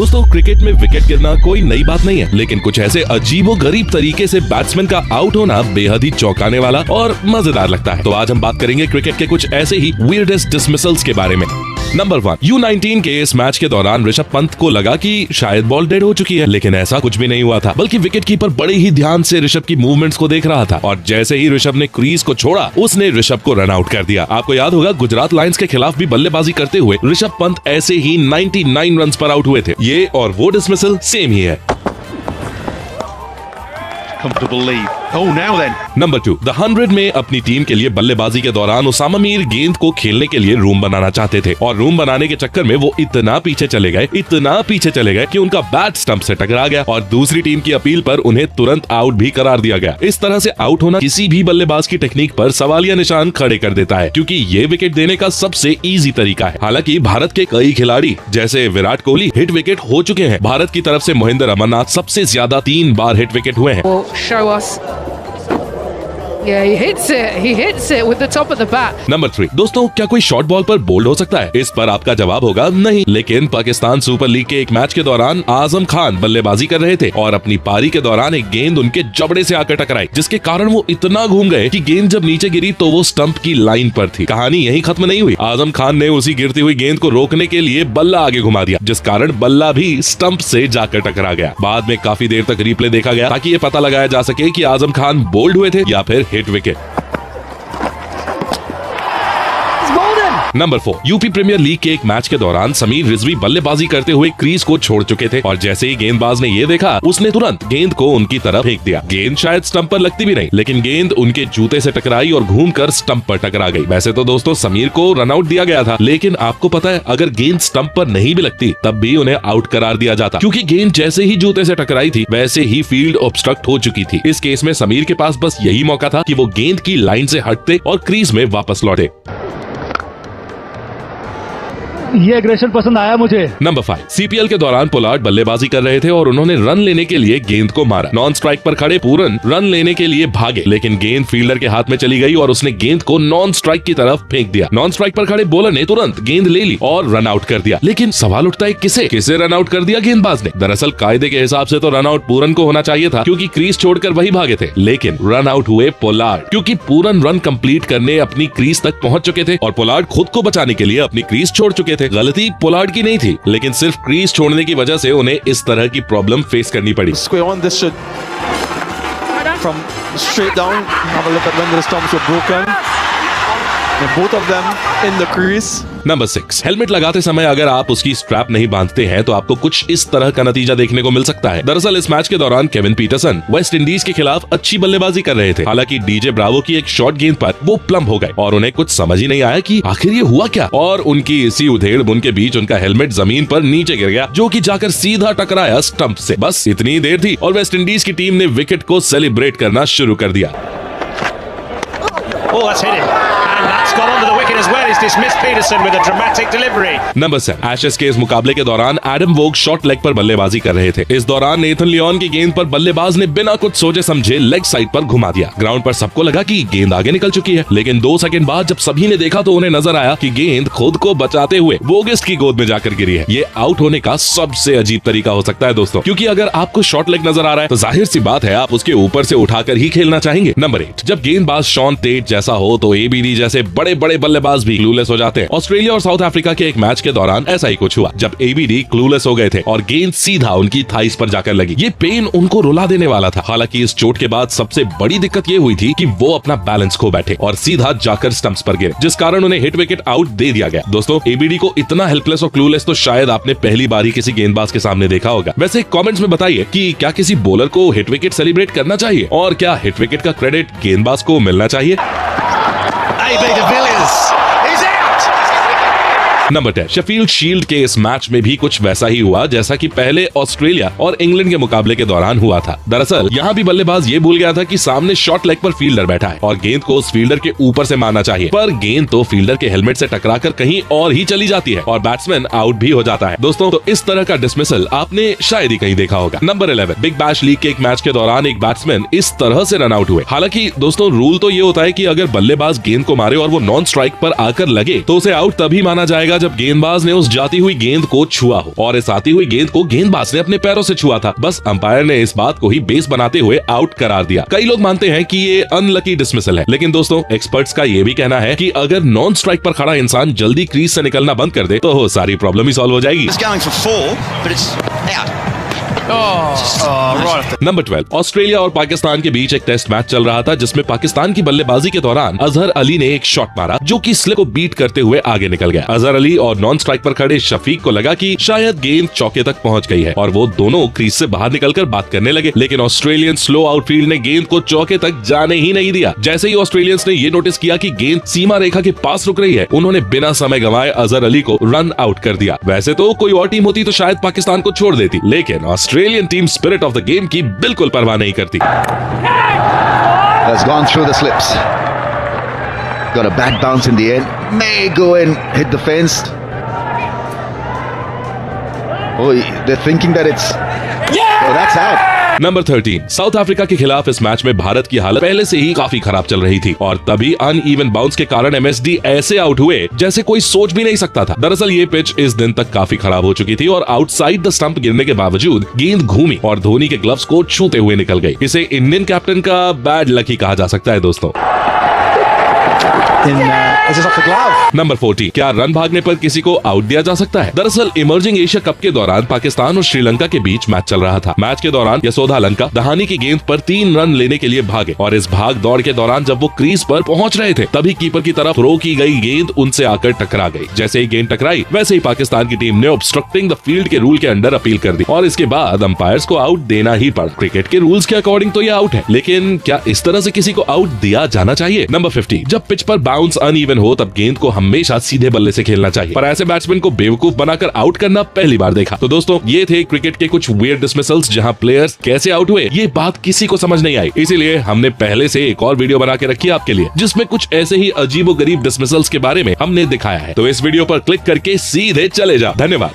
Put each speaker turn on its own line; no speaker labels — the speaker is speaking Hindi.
दोस्तों क्रिकेट में विकेट गिरना कोई नई बात नहीं है, लेकिन कुछ ऐसे अजीबोगरीब तरीके से बैट्समैन का आउट होना बेहद ही चौंकाने वाला और मजेदार लगता है। तो आज हम बात करेंगे क्रिकेट के कुछ ऐसे ही वियर्डेस्ट डिसमिसल्स के बारे में। नंबर 1, U19 के इस मैच के दौरान ऋषभ पंत को लगा कि शायद बॉल डेड हो चुकी है, लेकिन ऐसा कुछ भी नहीं हुआ था, बल्कि विकेट कीपर बड़े ही ध्यान से ऋषभ की मूवमेंट्स को देख रहा था और जैसे ही ऋषभ ने क्रीज को छोड़ा उसने ऋषभ को रन आउट कर दिया। आपको याद होगा गुजरात लायंस के खिलाफ भी बल्लेबाजी करते हुए ऋषभ पंत ऐसे ही 99 रन पर आउट हुए थे। ये और वो डिसमिसल सेम ही है। नंबर 2, द 100 में अपनी टीम के लिए बल्लेबाजी के दौरान उसामा मीर गेंद को खेलने के लिए रूम बनाना चाहते थे और रूम बनाने के चक्कर में वो इतना पीछे चले गए कि उनका बैट स्टंप से टकरा गया और दूसरी टीम की अपील पर उन्हें तुरंत आउट भी करार दिया गया। इस तरह से आउट होना किसी भी बल्लेबाज की टेक्निक पर सवालिया निशान खड़े कर देता है, क्योंकि ये विकेट देने का सबसे इजी तरीका है। हालांकि भारत के कई खिलाड़ी जैसे विराट कोहली हिट विकेट हो चुके हैं। भारत की तरफ से मोहिंदर अमरनाथ सबसे ज्यादा 3 बार हिट विकेट हुए हैं।
Show us. Yeah, he hits it with the top of the bat.
Number 3, दोस्तों क्या कोई शॉर्ट बॉल पर बोल्ड हो सकता है? इस पर आपका जवाब होगा नहीं, लेकिन पाकिस्तान सुपर लीग के एक मैच के दौरान आजम खान बल्लेबाजी कर रहे थे और अपनी पारी के दौरान एक गेंद उनके जबड़े से आकर टकराई, जिसके कारण वो इतना घूम गए कि गेंद जब नीचे गिरी तो वो स्टंप की लाइन पर थी। कहानी यही खत्म नहीं हुई। आजम खान ने उसी गिरती हुई गेंद को रोकने के लिए बल्ला आगे घुमा दिया, जिस कारण बल्ला भी स्टंप से जाकर टकरा गया। बाद में काफी देर तक रिप्ले देखा गया ताकि ये पता लगाया जा सके कि आजम खान बोल्ड हुए थे या फिर hit wicket. Number 4, UP premier league के एक मैच के दौरान समीर रिजवी बल्लेबाजी करते हुए क्रीज को छोड़ चुके थे और जैसे ही गेंदबाज ने ये देखा उसने तुरंत गेंद को उनकी तरफ फेंक दिया। गेंद शायद स्टंप पर लगती भी नहीं, लेकिन गेंद उनके जूते से टकराई और घूमकर स्टंप पर टकरा गई। वैसे तो दोस्तों समीर को रन आउट दिया गया था, लेकिन आपको पता है अगर गेंद स्टंप पर नहीं भी लगती तब भी उन्हें आउट करार दिया जाता, क्योंकि गेंद जैसे ही जूते से टकराई थी वैसे ही फील्ड ऑब्स्ट्रक्ट हो चुकी थी। इस केस में समीर के पास बस यही मौका था कि वो गेंद की लाइन से हटते और क्रीज में वापस लौटे।
ये एग्रेशन पसंद आया मुझे।
नंबर 5, सीपीएल के दौरान पोलार्ड बल्लेबाजी कर रहे थे और उन्होंने रन लेने के लिए गेंद को मारा। नॉन स्ट्राइक पर खड़े पूरन रन लेने के लिए भागे, लेकिन गेंद फील्डर के हाथ में चली गई और उसने गेंद को नॉन स्ट्राइक की तरफ फेंक दिया। नॉन स्ट्राइक पर खड़े बॉलर ने तुरंत गेंद ले ली और रन आउट कर दिया। लेकिन सवाल उठता है किसे रन आउट कर दिया गेंदबाज ने? दरअसल कायदे के हिसाब से तो रन आउट पूरन को होना चाहिए था, क्योंकि क्रीज छोड़कर वही भागे थे, लेकिन रन आउट हुए पोलार्ड, क्योंकि पूरन रन कंप्लीट करने अपनी क्रीज तक पहुंच चुके थे और पोलार्ड खुद को बचाने के लिए अपनी क्रीज छोड़ चुके थे। गलती पोलार्ड की नहीं थी, लेकिन सिर्फ क्रीज छोड़ने की वजह से उन्हें इस तरह की प्रॉब्लम फेस करनी पड़ी।
From straight down, have a look at when the stumps were broken. And both of them in the crease.
Number 6, helmet लगाते समय अगर आप उसकी स्ट्रैप नहीं बांधते हैं तो आपको कुछ इस तरह का नतीजा देखने को मिल सकता है। दरअसल इस मैच के दौरान केविन पीटरसन वेस्ट इंडीज के खिलाफ अच्छी बल्लेबाजी कर रहे थे। हालांकि डीजे ब्रावो की एक शॉर्ट गेंद पर वो प्लम्प हो गए और उन्हें कुछ समझ ही नहीं आया कि आखिर ये हुआ क्या, और उनकी इसी उधेड़ बुन के बीच उनका हेलमेट जमीन पर नीचे गिर गया, जो कि जाकर सीधा टकराया स्टंप से। बस इतनी देर थी और वेस्ट इंडीज की टीम ने विकेट को सेलिब्रेट करना शुरू कर दिया। नंबर 7, एशेज के इस मुकाबले के दौरान एडम वोग शॉर्ट लेग पर बल्लेबाजी कर रहे थे। इस दौरान नेथन लियोन की गेंद पर बल्लेबाज ने बिना कुछ सोचे समझे लेग साइड पर घुमा दिया। ग्राउंड पर सबको लगा कि गेंद आगे निकल चुकी है, लेकिन 2 सेकंड बाद जब सभी ने देखा तो उन्हें नजर आया कि गेंद खुद को बचाते हुए वोगिस्ट की गोद में जाकर गिरी है। ये आउट होने का सबसे अजीब तरीका हो सकता है दोस्तों, क्योंकि अगर आपको शॉर्ट लेग नजर आ रहा है तो जाहिर सी बात है आप उसके ऊपर से उठाकर ही खेलना चाहेंगे। नंबर 8, जब गेंदबाज शॉन टेट जैसा हो तो एबीडी जैसे बड़े बड़े बल्लेबाज भी क्लूलेस हो जाते हैं। ऑस्ट्रेलिया और साउथ अफ्रीका के एक मैच के दौरान ऐसा ही कुछ हुआ, जब एबीडी क्लूलेस हो गए थे और गेंद सीधा उनकी थाइस पर जाकर लगी। ये पेन उनको रुला देने वाला था। हालांकि इस चोट के बाद सबसे बड़ी दिक्कत ये हुई थी कि वो अपना बैलेंस खो बैठे और सीधा जाकर स्टंप्स पर गिरे, जिस कारण उन्हें हिट विकेट आउट दे दिया गया। दोस्तों एबीडी को इतना हेल्पलेस और क्लूलेस तो शायद आपने पहली बार ही किसी गेंदबाज के सामने देखा होगा। वैसे कमेंट्स में बताइए कि क्या किसी बॉलर को हिट विकेट सेलिब्रेट करना चाहिए और क्या हिट विकेट का क्रेडिट गेंदबाज को मिलना चाहिए? नंबर 10, शेफील्ड शील्ड के इस मैच में भी कुछ वैसा ही हुआ जैसा कि पहले ऑस्ट्रेलिया और इंग्लैंड के मुकाबले के दौरान हुआ था। दरअसल यहाँ भी बल्लेबाज ये भूल गया था कि सामने शॉर्ट लेग पर फील्डर बैठा है और गेंद को उस फील्डर के ऊपर से मारना चाहिए, पर गेंद तो फील्डर के हेलमेट से टकराकर कहीं और ही चली जाती है और बैट्समैन आउट भी हो जाता है। दोस्तों तो इस तरह का डिसमिसल आपने शायद ही कहीं देखा होगा। नंबर 11, बिग बैश लीग के एक मैच के दौरान एक बैट्समैन इस तरह से रन आउट हुए। हालांकि दोस्तों रूल तो ये होता है कि अगर बल्लेबाज गेंद को मारे और वो नॉन स्ट्राइक पर आकर लगे तो उसे आउट तभी माना जाएगा जब गेंदबाज ने उस जाती हुई गेंद को छुआ हो और इस आती हुई गेंद को गेंदबाज ने अपने पैरों से छुआ था। बस अंपायर ने इस बात को ही बेस बनाते हुए आउट करार दिया। कई लोग मानते हैं कि ये अनलकी डिसमिसल है, लेकिन दोस्तों एक्सपर्ट्स का ये भी कहना है कि अगर नॉन स्ट्राइक पर खड़ा इंसान जल्दी क्रीज से निकलना बंद कर दे तो सारी प्रॉब्लम ही सॉल्व हो जाएगी। नंबर 12, ऑस्ट्रेलिया और पाकिस्तान के बीच एक टेस्ट मैच चल रहा था जिसमें पाकिस्तान की बल्लेबाजी के दौरान अजहर अली ने एक शॉट मारा जो कि स्लिप को बीट करते हुए आगे निकल गया। अजहर अली और नॉन स्ट्राइक पर खड़े शफीक को लगा कि शायद गेंद चौके तक पहुंच गई है और वो दोनों क्रीज से बाहर निकलकर बात करने लगे, लेकिन ऑस्ट्रेलियन स्लो आउटफील्ड ने गेंद को चौके तक जाने ही नहीं दिया। जैसे ही ऑस्ट्रेलियंस ने ये नोटिस किया कि गेंद सीमा रेखा के पास रुक रही है, उन्होंने बिना समय गंवाए अजहर अली को रन आउट कर दिया। वैसे तो कोई और टीम होती तो शायद पाकिस्तान को छोड़ देती, लेकिन Australian team spirit of the game की बिल्कुल परवाह नहीं करती।
Has gone through the slips. Got a bad bounce in the end. May go and hit the fence. Oh, they're thinking that it's... Oh, that's out.
Number 13, south Africa के खिलाफ इस मैच में भारत की हालत पहले से ही काफी खराब चल रही थी और तभी अनइवन बाउंस के कारण एमएसडी ऐसे आउट हुए जैसे कोई सोच भी नहीं सकता था। दरअसल ये पिच इस दिन तक काफी खराब हो चुकी थी और आउटसाइड द स्टंप गिरने के बावजूद गेंद घूमी और धोनी के ग्लव्स को छूते हुए निकल गई। इसे इंडियन कैप्टन का बैड लक ही कहा जा सकता है दोस्तों। नंबर 40, क्या रन भागने पर किसी को आउट दिया जा सकता है? दरअसल इमर्जिंग एशिया कप के दौरान पाकिस्तान और श्रीलंका के बीच मैच चल रहा था। मैच के दौरान यशोधा लंका दहानी की गेंद पर 3 रन लेने के लिए भागे और इस भाग दौड़ के दौरान जब वो क्रीज पर पहुंच रहे थे तभी कीपर की तरफ थ्रो की गई गेंद उनसे आकर टकरा गई। जैसे ही गेंद टकराई वैसे ही पाकिस्तान की टीम ने ऑब्स्ट्रक्टिंग द फील्ड के रूल के अंडर अपील कर दी और इसके बाद अंपायर्स को आउट देना ही पड़ा। क्रिकेट के रूल्स के अकॉर्डिंग तो ये आउट है, लेकिन क्या इस तरह से किसी को आउट दिया जाना चाहिए? नंबर 50, जब पिच पर बाउंस अनइवन हो तब गेंद को हमेशा सीधे बल्ले से खेलना चाहिए, पर ऐसे बैट्समैन को बेवकूफ बनाकर आउट करना पहली बार देखा। तो दोस्तों ये थे क्रिकेट के कुछ वियर्ड डिसमिसल्स जहां प्लेयर्स कैसे आउट हुए ये बात किसी को समझ नहीं आई, इसीलिए हमने पहले से एक और वीडियो बना के रखी है आपके लिए जिसमें कुछ ऐसे ही अजीबोगरीब डिसमिसल्स के बारे में हमने दिखाया है। तो इस वीडियो पर क्लिक करके सीधे चले जाओ। धन्यवाद।